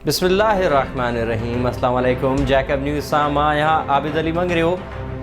बिस्मिल्लाहिर्रहमानिर्रहीम। अस्सलाम वालेकुम। जैकब न्यूज़ सां मां यहाँ आबिद अली मंगरियो।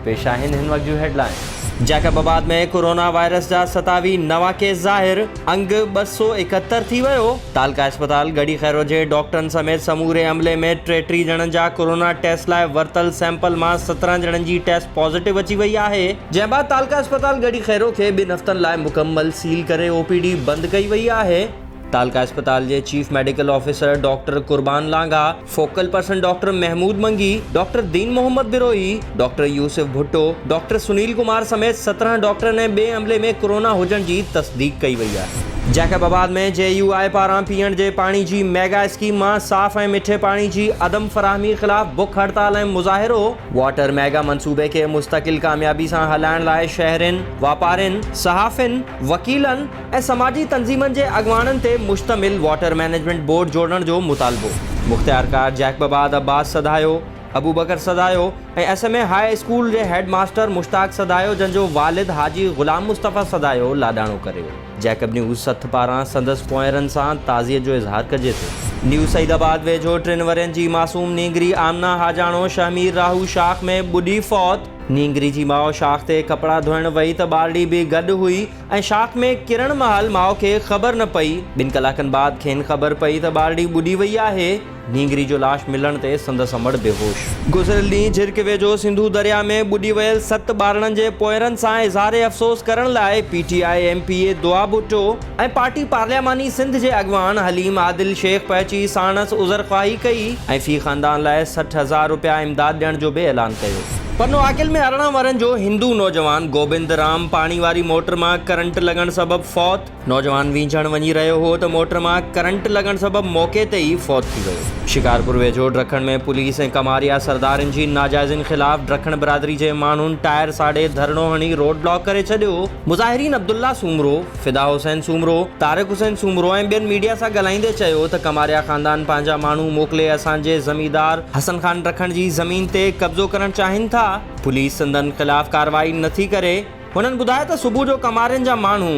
पेश आहिनि हिन वक्त जूं हेडलाइन। जैकबाबाद में कोरोना वायरस जा 27 नवा केस ज़ाहिर, अंग 271 थी वियो। तालका अस्पताल गढ़ी खैरो जे डॉक्टरनि समेत समूरे अमले में 33 ॼणनि जा कोरोना टेस्ट लाइ वरतल सैंपल मां 17 ॼणनि जी टेस्ट पॉजिटिव अची वई आहे। जंहिं बाद तालका अस्पताल गढ़ी खैरो खे 2 हफ़्तनि लाइ मुकम्मल सील करे OPD बंदि कई वई आहे। तालका अस्पताल जे चीफ मेडिकल ऑफिसर डॉक्टर कुर्बान लांघा, फोकल पर्सन डॉक्टर महमूद मंगी, डॉक्टर दीन मोहम्मद बिरोई, डॉक्टर यूसुफ भुट्टो, डॉक्टर सुनील कुमार समेत 17 डॉक्टरनि ॿिए हमले में कोरोना हुजण जी तस्दीक कई वई आहे। जैकबाबाद में JUI पारां पीअण जे पाणी जी मेगा स्कीम मां साफ़ ऐं मिठे पाणी जी अदम फराहमी ख़िलाफ़ बुख हड़ताल ऐं मुज़ाहिरो। वाटर मेगा मंसूबे खे मुस्तक़िल कामयाबी सां हलाइण लाइ शहरिन, वापारिन, सहाफ़िन, वकीलन ऐं समाजी तंज़ीमनि जे अॻवाननि ते मुश्तमिल वाटर मैनेजमेंट बोर्ड जोड़ण जो मुतालबो। मुख्तियारकार जैकबाबाद अब्बास सदायो, अबू बकर सदायो ऐं SMA हाई स्कूल जे हेड मास्टर मुश्ताक सदायो, जंहिंजो वालिद हाजी ग़ुलाम मुस्तफ़ा सदायो लाॾाणो करे। जैकब न्यूज़ सथ पारां संदसि पोयरनि सां ताज़ियत जो इज़हार कजे थो। न्यू सईदाबाद वेझो 3 वरियनि जी मासूम नींगरी आमना हाजाणो शहमीर राहू शाख में ॿुॾी फौत। नींगरी जी माउ शाख ते कपिड़ा धोइण वई त ॿारड़ी बि गॾु हुई ऐं शाख में किरण महल माउ खे ख़बर न पई। 2 कलाकनि बाद खेनि ख़बर पई त ॿारड़ी ॿुॾी वई आहे। नींगरी जो लाश मिलण ते संदसि अमड़ बेहोश। गुज़िरियल ॾींहुं झिरक वेझो सिंधु दरिया में ॿुॾी वियल 7 ॿारनि जे पोयरनि सां इज़हार अफ़सोस करण लाइ PTI MPA दुआ भुट्टो ऐं पार्टी पार्लियामानी सिंध जे अॻवान हलीम आदिल शेख पहुची साणसि उज़रख़्वाही कई ऐं फ़ी ख़ानदान लाइ 60,000 रुपया इमदाद ॾियण जो बि ऐलान कयो। पन्नो आकिल में 18 वरनि जो हिंदू नौजवान गोबिंद राम पाणी वारी मोटर मां करंट लॻण सबबु फौत। नौजवान वींझण वञी रहियो हो त मोटर मां करंट लॻण सबबु मौके ते ई फौत थी वियो। शिकारपुर वेझो ड्रखण में पुलिस ऐं कमारिया सरदारनि जी नाजाइज़नि ख़िलाफ़ ड्रखण बिरादरी जे माण्हुनि टायर साड़े धरणो हणी रोड ब्लॉक करे छॾियो। मुज़ाहिरीन अब्दुल्ला सूमरो, फिदा हुसैन सूमरो, तारिक हुसैन सूमरो ऐं ॿियनि मीडिया सां ॻाल्हाईंदे चयो त कमारिया ख़ानदान पंहिंजा माण्हू मोकिले असांजे ज़मींदार हसन खान ड्रखण जी ज़मीन ते कब्ज़ो करणु चाहिनि था। पुलिस संदन ख़िलाफ़ कार्रवाई नथी करे। हुननि ॿुधायो त सुबुह जो कमारियुनि जा माण्हू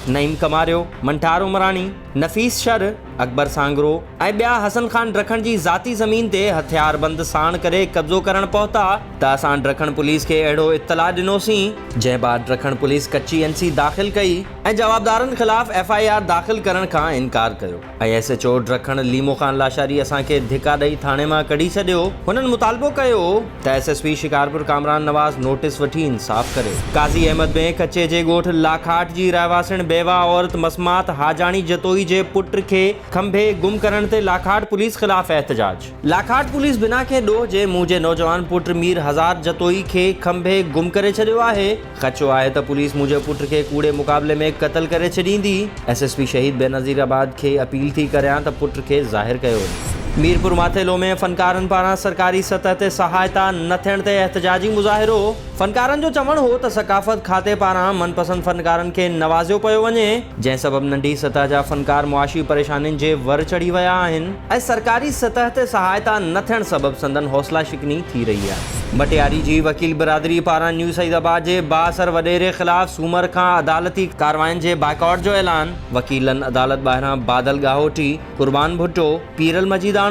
नईम कमारियो, मंठार उमरानी, नफ़ीस शर, अकबर सांगरो ऐं ॿिया हसन खान ड्रखण जी ज़ाती ज़मीन ते हथियारबंद साण करे कब्ज़ो करणु पहुता त असां ड्रखण पुलिस खे अहिड़ो इत्तला ॾिनोसीं। जंहिं बाद ड्रखण पुलिस कच्ची NC दाख़िल कई ऐं जवाबदारनि ख़िलाफ़ FIR दाख़िल करण खां इनकार कयो ऐं SHO ड्रखण लीमो ख़ान लाशारी असांखे धिका ॾेई थाणे मां कढी छॾियो। हुननि मुतालबो कयो त SSP शिकारपुर कामरान नवाज़ नोटिस वठी इंसाफ़ करे। काज़ी अहमद में कच्चे जे ॻोठ लाखाट जी रहवासिन बेवा औरत मसमात हाजाणी जतोई जे पुट खे खंभे गुम करण ते लाखाट पुलिस ख़िलाफ़ एहतजाज। लाखाट पुलिस बिना के ॾोह जे मुंहिंजे नौजवान पुट मीर हज़ार जतोई खे खंभे गुम करे छॾियो आहे। ख़दशो आहे त पुलिस मुंहिंजे पुट खे कूड़े मुक़ाबले में क़तल करे छॾींदी। SSP शहीद बेनज़ीराबाद खे अपील थी करियां त पुट खे ज़ाहिर कयो। मीरपुर माथेलो में फ़नकारनि पारां सरकारी सतह ते सहायता न थियण ते एहतजाजी मुज़ाहिरो। फ़नकारनि जो चवणु हो त सकाफ़त खाते पारां मनपसंद फ़नकारनि खे नवाज़ियो पियो वञे, जंहिं सबबु नंढी सतह जा फ़नकार मुआशी परेशानियुनि जे वर चढ़ी विया आहिनि ऐं सरकारी सतह ते सहायता न थियण सबबु संदन हौसला शिकनी थी रही आहे। मटियारी जी वकील बिरादरी पारां न्यू सईदाबाद जे बाअसर वॾेरे ख़िलाफ़ सूमर खां अदालती कार्रवाइनि जे बाइकॉट जो ऐलान। वकीलनि अदालत ॿाहिरां बादल गाहोटी, कुर्बान भुट्टो, पीरल मजीदाणो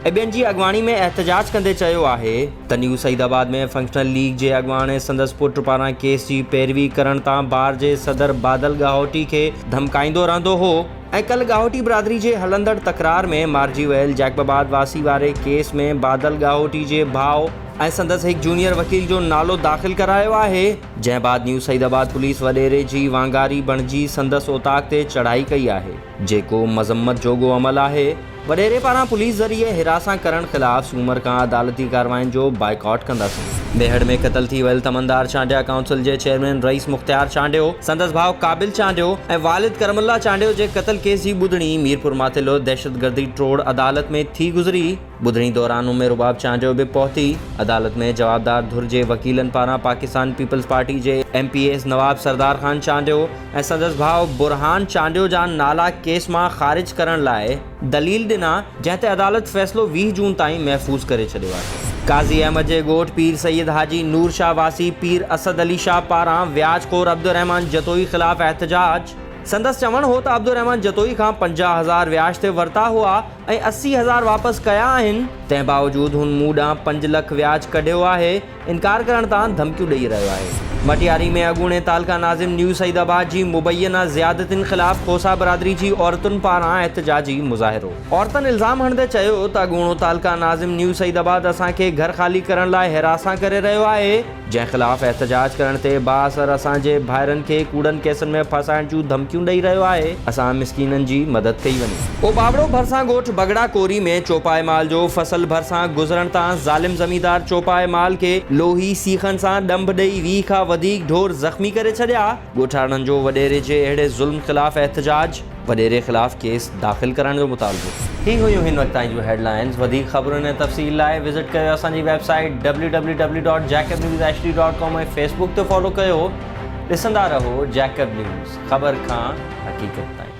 ऐं ॿियनि जी अॻवानी में एहतजाज कंदे चयो आहे त न्यू सईदाबाद में फंक्शनल लीग जे अॻवान ऐं संदसि पुट पारां केस जी पैरवी करण तां बार जे सदर बादल गाहोटी खे धमकाईंदो रहंदो हो ऐं कल गाहोटी बिरादरी जे हलंदड़ तकरार में मारिजी वियल जैकबाबाद वासी वारे केस में बादल गाहोटी जे भाउ ऐं संदसि हिकु जूनियर वकील जो नालो दाख़िल करायो आहे। जंहिं बाद न्यू सईदाबाद पुलिस वॾेरे जी वांगारी बणिजी संदसि ओताक ते चढ़ाई कई आहे, जेको मज़म्मत जोॻो अमल आहे। वॾेरे पारां पुलिस ज़रिए हिरासां करण ख़िलाफ़ सूमर खां अदालती कार्रवाइनि जो बाइकॉट कंदासीं। बेहड़ में क़तल थी वियल तमनदार चांडिया काउंसिल जे चेयरमैन रईस मुख्तियार चांडियो, संदसि भाउ काबिल चांडियो ऐं वालिद करमुल्ला चांडियो जे क़तल केस जी ॿुधणी मीरपुर माथेलो दहशतगर्दी ट्रोड़ अदालत में थी गुज़री। ॿुधणी दौरान उमे रुबाब चांडियो बि पहुती। अदालत में जवाबदार धुर जे वकीलनि पारां पाकिस्तान पीपल्स पार्टी जे MPS नवाब सरदार खान चांडियो ऐं संदसि भाउ बुरहान चांडियो जा नाला केस मां ख़ारिज करण लाइ दलील ॾिना, जंहिं ते अदालत फ़ैसिलो 20 जून ताईं महफ़ूज़ करे छॾियो आहे। काज़ी अहमद जे ॻोठ पीर सैयद हाजी नूर शाह वासी पीर असद अली शाह पारां व्याजखोर अब्दुर्रहमान जतोई ख़िलाफ़ एहतजाज। संदसि चवण हो त अब्दुर-रहमान जतोई खां 50,000 व्याज ते वरिता हुआ ऐं 80,000 वापसि कया आहिनि। तंहिं बावजूदि हुन मूं ॾांहुं 5 लाख व्याज कढियो आहे। इनकार करण तां धमकियूं ॾेई रहियो आहे। मटियारी में अॻूणे तालका नाज़िम न्यू सईदाबाद जी मुबैना ज़ियादतियुनि ख़िलाफ़ खोसा बिरादरी जी औरतुनि पारां एहतजाजी मुज़ाहिरो। औरतुनि इल्ज़ाम हणंदे चयो त अॻूणो तालका नाज़िम न्यू सईदाबाद असांखे घर ख़ाली करण लाइ हिरासां करे रहियो आहे, जंहिं ख़िलाफ़ एहतजाज करण ते बाअसर असांजे भाइरनि खे कूड़नि केसनि में फसाइण जूं धमकियूं ॾेई रहियो आहे। असां मिसकीननि जी मदद कई वञे। ओबावड़ो भरिसां ॻोठ बगड़ा कोरी में चौपाए माल जो फसल भरिसां गुज़रण तां ज़ालिम ज़मींदार चौपाए माल खे लोही सीखनि सां ॾंभ ॾेई 20 खां वधीक ढोर ज़ख़्मी करे छॾिया। ॻोठाणनि जो वॾेरे जे अहिड़े ज़ुल्म ख़िलाफ़ एहतजाज, वॾेरे ख़िलाफ़ केस दाख़िल करण जो मुतालबो। ही हुयूं हिन वक़्त ताईं जूं हेडलाइंस। वधीक ख़बरुनि ऐं तफ़सील लाइ विज़िट कयो असांजी वेबसाइट www.jacobnewshd.com ऐं फेसबुक ते फॉलो कयो। ॾिसंदा रहो जैकब न्यूज़, ख़बर खां हक़ीक़त ताईं।